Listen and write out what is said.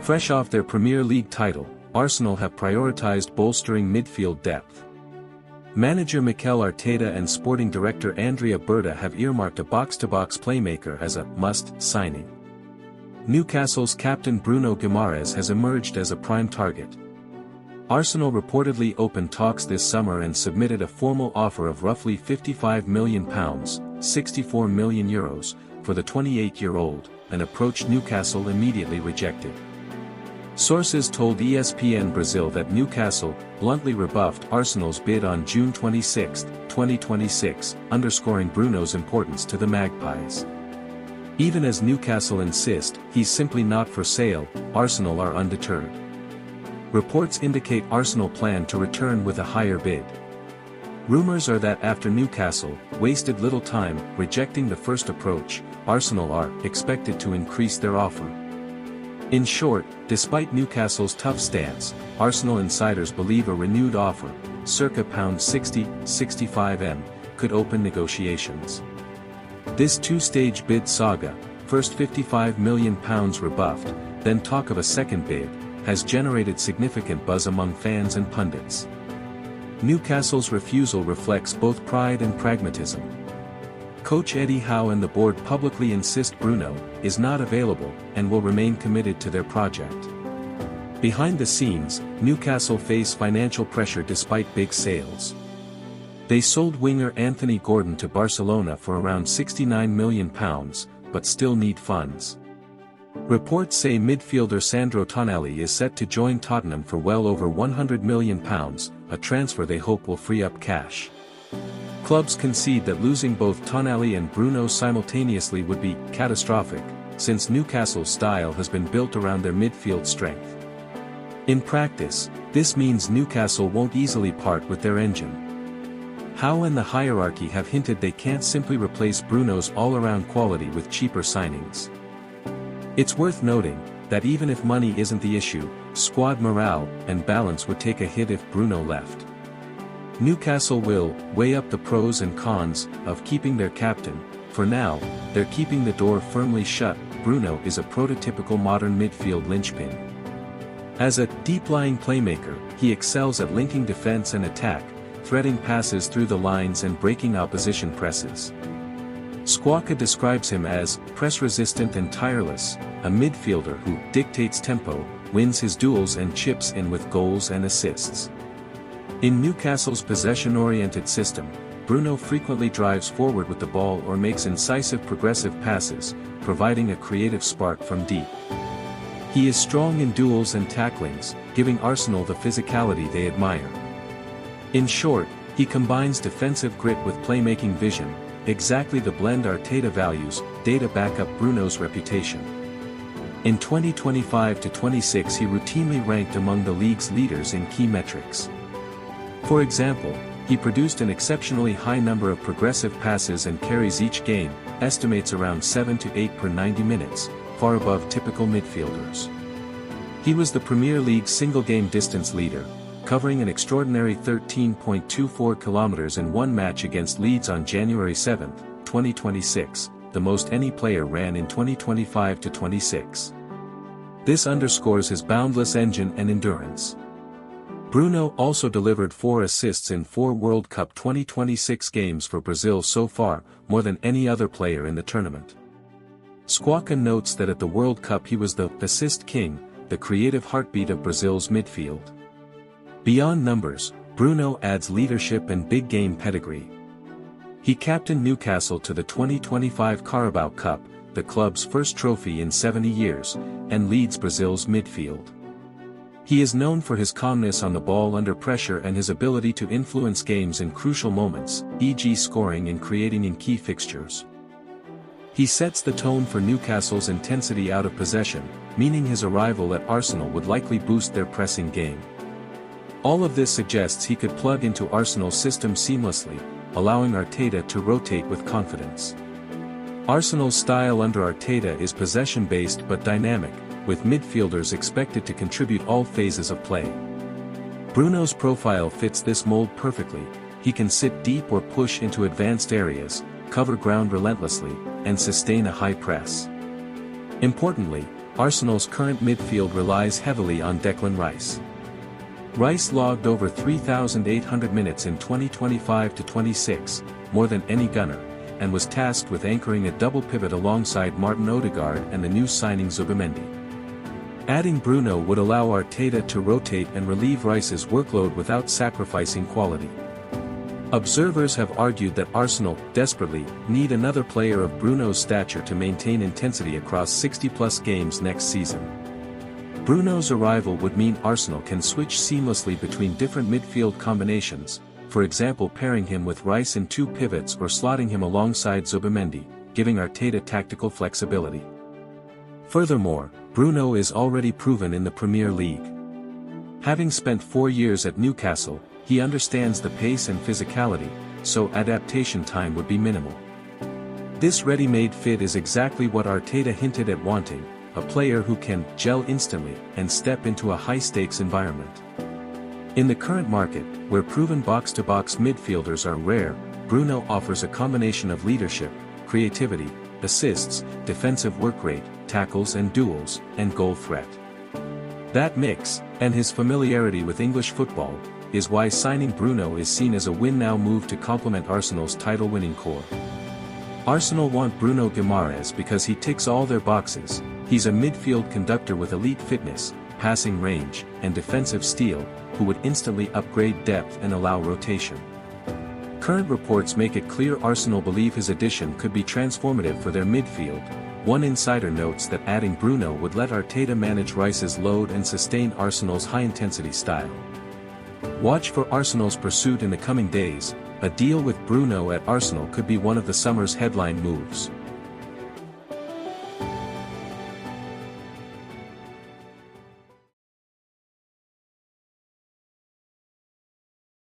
Fresh off their Premier League title, Arsenal have prioritized bolstering midfield depth. Manager Mikel Arteta and sporting director Andrea Berta have earmarked a box-to-box playmaker as a must signing. Newcastle's captain Bruno Guimarães has emerged as a prime target. Arsenal reportedly opened talks this summer and submitted a formal offer of roughly £55 million, €64 million, for the 28-year-old, an approach Newcastle immediately rejected. Sources told ESPN Brazil that Newcastle bluntly rebuffed Arsenal's bid on June 26, 2026, underscoring Bruno's importance to the Magpies. Even as Newcastle insist he's simply not for sale, Arsenal are undeterred. Reports indicate Arsenal plan to return with a higher bid. Rumors are that after Newcastle wasted little time rejecting the first approach, Arsenal are expected to increase their offer. In short, despite Newcastle's tough stance, Arsenal insiders believe a renewed offer, circa £60-65 million, could open negotiations. This two-stage bid saga, first £55 million rebuffed, then talk of a second bid, has generated significant buzz among fans and pundits. Newcastle's refusal reflects both pride and pragmatism. Coach Eddie Howe and the board publicly insist Bruno is not available and will remain committed to their project. Behind the scenes, Newcastle face financial pressure despite big sales. They sold winger Anthony Gordon to Barcelona for around £69 million, but still need funds. Reports say midfielder Sandro Tonali is set to join Tottenham for well over £100 million, a transfer they hope will free up cash. Clubs concede that losing both Tonali and Bruno simultaneously would be catastrophic, since Newcastle's style has been built around their midfield strength. In practice, this means Newcastle won't easily part with their engine. Howe and the hierarchy have hinted they can't simply replace Bruno's all-around quality with cheaper signings. It's worth noting that even if money isn't the issue, squad morale and balance would take a hit if Bruno left. Newcastle will weigh up the pros and cons of keeping their captain. For now, they're keeping the door firmly shut. Bruno is a prototypical modern midfield linchpin. As a deep-lying playmaker, he excels at linking defense and attack, threading passes through the lines and breaking opposition presses. Squawka describes him as press-resistant and tireless, a midfielder who dictates tempo, wins his duels and chips in with goals and assists. In Newcastle's possession-oriented system, Bruno frequently drives forward with the ball or makes incisive progressive passes, providing a creative spark from deep. He is strong in duels and tacklings, giving Arsenal the physicality they admire. In short, he combines defensive grit with playmaking vision, exactly the blend Arteta values. Data back up Bruno's reputation. In 2025-26 he routinely ranked among the league's leaders in key metrics. For example, he produced an exceptionally high number of progressive passes and carries each game, estimates around 7 to 8 per 90 minutes, far above typical midfielders. He was the Premier League single-game distance leader, covering an extraordinary 13.24 kilometers in one match against Leeds on January 7, 2026, the most any player ran in 2025-26. This underscores his boundless engine and endurance. Bruno also delivered 4 assists in 4 World Cup 2026 games for Brazil so far, more than any other player in the tournament. Squawka notes that at the World Cup he was the assist king, the creative heartbeat of Brazil's midfield. Beyond numbers, Bruno adds leadership and big-game pedigree. He captained Newcastle to the 2025 Carabao Cup, the club's first trophy in 70 years, and leads Brazil's midfield. He is known for his calmness on the ball under pressure and his ability to influence games in crucial moments, e.g. scoring and creating in key fixtures. He sets the tone for Newcastle's intensity out of possession, meaning his arrival at Arsenal would likely boost their pressing game. All of this suggests he could plug into Arsenal's system seamlessly, allowing Arteta to rotate with confidence. Arsenal's style under Arteta is possession-based but dynamic, with midfielders expected to contribute all phases of play. Bruno's profile fits this mold perfectly. He can sit deep or push into advanced areas, cover ground relentlessly, and sustain a high press. Importantly, Arsenal's current midfield relies heavily on Declan Rice. Rice logged over 3,800 minutes in 2025-26, more than any gunner, and was tasked with anchoring a double pivot alongside Martin Odegaard and the new signing Zubimendi. Adding Bruno would allow Arteta to rotate and relieve Rice's workload without sacrificing quality. Observers have argued that Arsenal, desperately, need another player of Bruno's stature to maintain intensity across 60-plus games next season. Bruno's arrival would mean Arsenal can switch seamlessly between different midfield combinations, for example pairing him with Rice in two pivots or slotting him alongside Zubimendi, giving Arteta tactical flexibility. Furthermore, Bruno is already proven in the Premier League. Having spent 4 years at Newcastle, he understands the pace and physicality, so adaptation time would be minimal. This ready-made fit is exactly what Arteta hinted at wanting, a player who can gel instantly and step into a high-stakes environment. In the current market, where proven box-to-box midfielders are rare, Bruno offers a combination of leadership, creativity, assists, defensive work rate, tackles and duels, and goal threat. That mix, and his familiarity with English football, is why signing Bruno is seen as a win-now move to complement Arsenal's title-winning core. Arsenal want Bruno Guimarães because he ticks all their boxes. He's a midfield conductor with elite fitness, passing range, and defensive steel, who would instantly upgrade depth and allow rotation. Current reports make it clear Arsenal believe his addition could be transformative for their midfield. One insider notes that adding Bruno would let Arteta manage Rice's load and sustain Arsenal's high-intensity style. Watch for Arsenal's pursuit in the coming days. A deal with Bruno at Arsenal could be one of the summer's headline moves.